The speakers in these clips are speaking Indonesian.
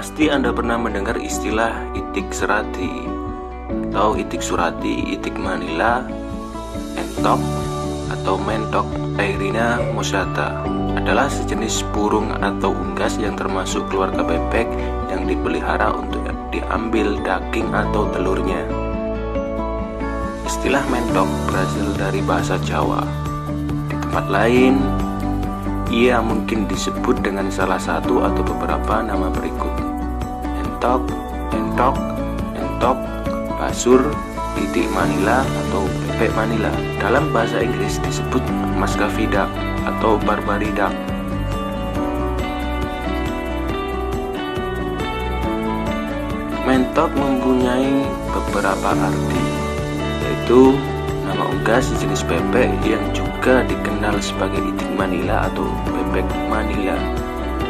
Pasti Anda pernah mendengar istilah itik serati atau itik surati, itik manila, entok atau mentok Airina moschata adalah sejenis burung atau unggas yang termasuk keluarga bebek yang dipelihara untuk diambil daging atau telurnya. Istilah mentok berasal dari bahasa Jawa. Di tempat lain, ia mungkin disebut dengan salah satu atau beberapa nama berikut: entok, entok, entok, basur, itik manila atau bebek manila. Dalam bahasa Inggris disebut Muscovy duck atau Barbary duck. Mentok mempunyai beberapa arti, yaitu nama unggas sejenis bebek yang juga dikenal sebagai itik manila atau bebek manila.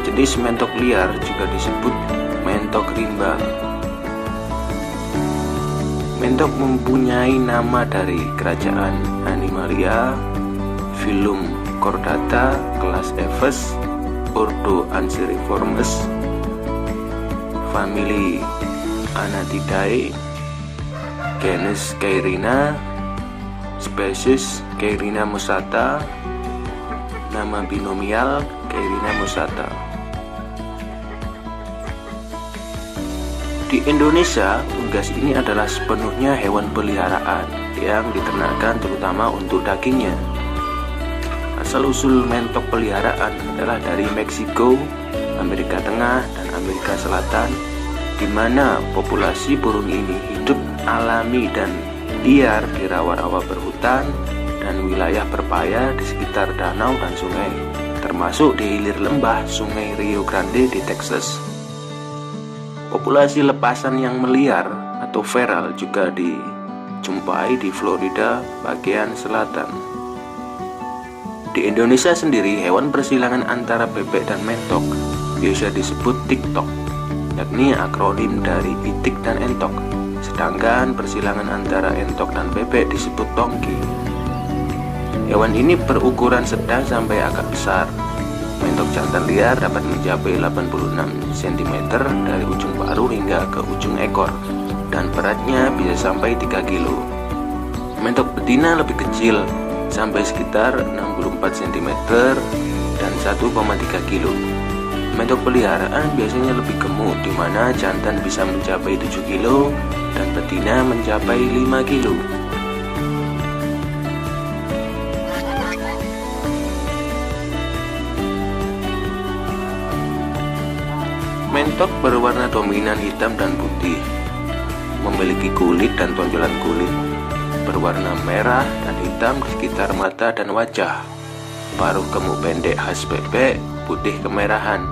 Jenis mentok liar juga disebut mentok rimba. Mentok mempunyai nama dari kerajaan Animalia, filum Chordata, kelas Aves, ordo Anseriformes, famili Anatidae, genus Cairina, spesies Cairina moschata, nama binomial Cairina moschata. Di Indonesia, unggas ini adalah sepenuhnya hewan peliharaan yang diternakan terutama untuk dagingnya. Asal-usul mentok peliharaan adalah dari Meksiko, Amerika Tengah, dan Amerika Selatan, di mana populasi burung ini hidup alami dan liar di rawa-rawa berhutan dan wilayah berpaya di sekitar danau dan sungai, termasuk di hilir lembah Sungai Rio Grande di Texas. Populasi lepasan yang meliar atau feral juga dijumpai di Florida bagian selatan. Di Indonesia sendiri, hewan persilangan antara bebek dan mentok biasa disebut tiktok, yakni akronim dari itik dan entok. Sedangkan persilangan antara entok dan bebek disebut tongki. Hewan ini berukuran sedang sampai agak besar. Mentok jantan liar dapat mencapai 86 cm dari ujung paruh hingga ke ujung ekor, dan beratnya bisa sampai 3 kg. Mentok betina lebih kecil, sampai sekitar 64 cm dan 1,3 kg. Mentok peliharaan biasanya lebih gemuk, di mana jantan bisa mencapai 7 kg dan betina mencapai 5 kg. Mentok berwarna dominan hitam dan putih, memiliki kulit dan tonjolan kulit berwarna merah dan hitam di sekitar mata dan wajah. Paruh gemuk pendek khas bebek, putih kemerahan.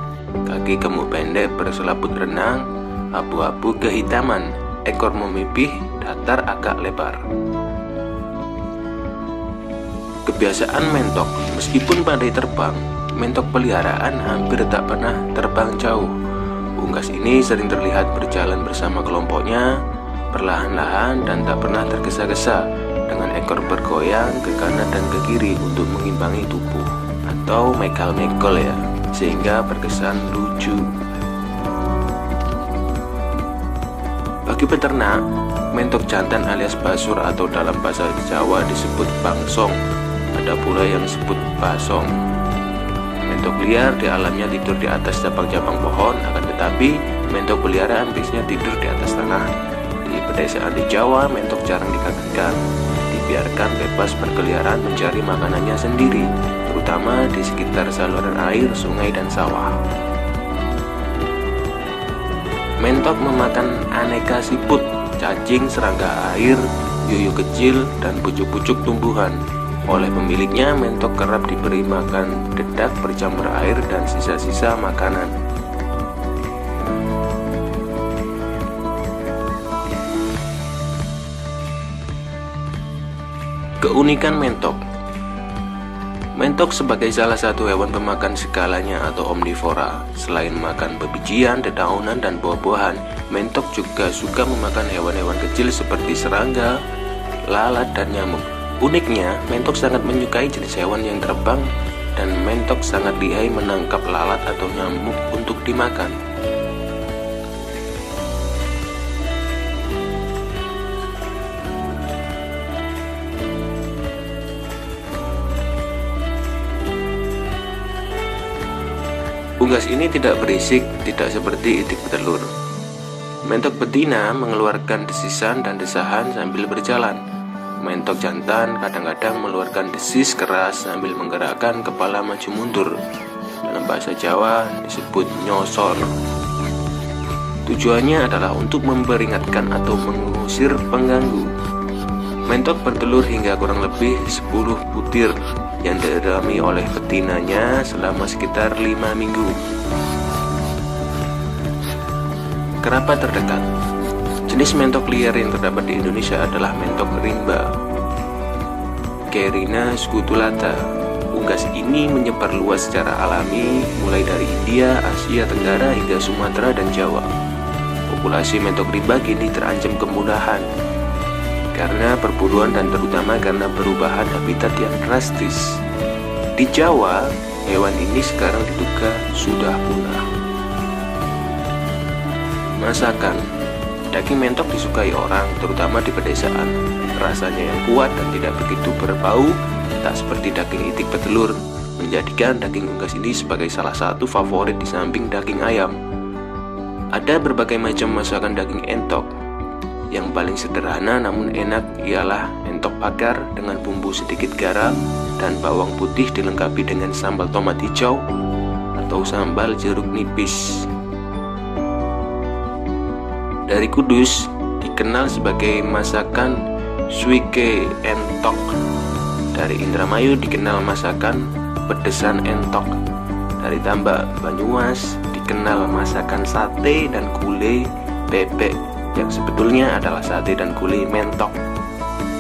Kaki gemuk pendek berselaput renang, abu-abu kehitaman. Ekor memipih, datar agak lebar. Kebiasaan mentok, meskipun pandai terbang, mentok peliharaan hampir tak pernah terbang jauh. Unggas ini sering terlihat berjalan bersama kelompoknya, perlahan-lahan dan tak pernah tergesa-gesa, dengan ekor bergoyang ke kanan dan ke kiri untuk mengimbangi tubuh, atau mekal-mekol ya, sehingga berkesan lucu. Bagi peternak, mentok jantan alias basur atau dalam bahasa Jawa disebut bangsong, ada pula yang disebut basong. Mentok liar di alamnya tidur di atas cabang-cabang pohon, akan tetapi mentok peliharaan biasanya tidur di atas tanah. Di pedesaan di Jawa, mentok jarang dikagakkan, dibiarkan bebas berkeliaran mencari makanannya sendiri, terutama di sekitar saluran air, sungai, dan sawah. Mentok memakan aneka siput, cacing, serangga air, yuyu kecil, dan pucuk-pucuk tumbuhan. Oleh pemiliknya, mentok kerap diberi makan dedak bercampur air dan sisa-sisa makanan. Keunikan mentok. Mentok sebagai salah satu hewan pemakan segalanya atau omnivora. Selain makan bebijian, dedaunan, dan buah-buahan, mentok juga suka memakan hewan-hewan kecil seperti serangga, lalat, dan nyamuk. Uniknya, mentok sangat menyukai jenis hewan yang terbang, dan mentok sangat lihai menangkap lalat atau nyamuk untuk dimakan. Unggas ini tidak berisik, tidak seperti itik petelur. Mentok betina mengeluarkan desisan dan desahan sambil berjalan. Mentok jantan kadang-kadang mengeluarkan desis keras sambil menggerakkan kepala maju mundur. Dalam bahasa Jawa disebut nyosor. Tujuannya adalah untuk memperingatkan atau mengusir pengganggu. Mentok bertelur hingga kurang lebih 10 butir yang dirami oleh betinanya selama sekitar 5 minggu. Kerabat terdekat. Jenis mentok liar yang terdapat di Indonesia adalah mentok rimba, Cairina scutulata. Unggas ini menyebar luas secara alami mulai dari India, Asia Tenggara hingga Sumatera dan Jawa. Populasi mentok rimba kini terancam kemudahan karena perburuan dan terutama karena perubahan habitat yang drastis. Di Jawa, hewan ini sekarang diduga sudah punah. Masakan. Daging mentok disukai orang, terutama di pedesaan. Rasanya yang kuat dan tidak begitu berbau, tak seperti daging itik petelur, menjadikan daging unggas ini sebagai salah satu favorit di samping daging ayam. Ada berbagai macam masakan daging entok. Yang paling sederhana namun enak ialah entok bakar dengan bumbu sedikit garam dan bawang putih dilengkapi dengan sambal tomat hijau atau sambal jeruk nipis. Dari Kudus dikenal sebagai masakan suike entok. Dari Indramayu dikenal masakan pedesan entok. Dari Tambak, Banyumas dikenal masakan sate dan gulai bebek yang sebetulnya adalah sate dan gulai mentok.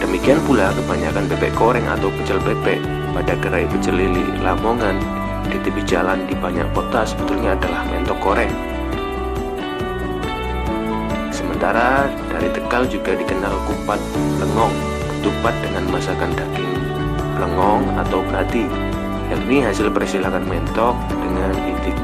Demikian pula kebanyakan bebek goreng atau pecel bebek pada gerai pecel lili Lamongan di tepi jalan di banyak kota sebetulnya adalah mentok goreng. Sementara dari Tegal juga dikenal kupat lengong, ketupat dengan masakan daging lengong atau brati, yakni hasil persilangan mentok dengan itik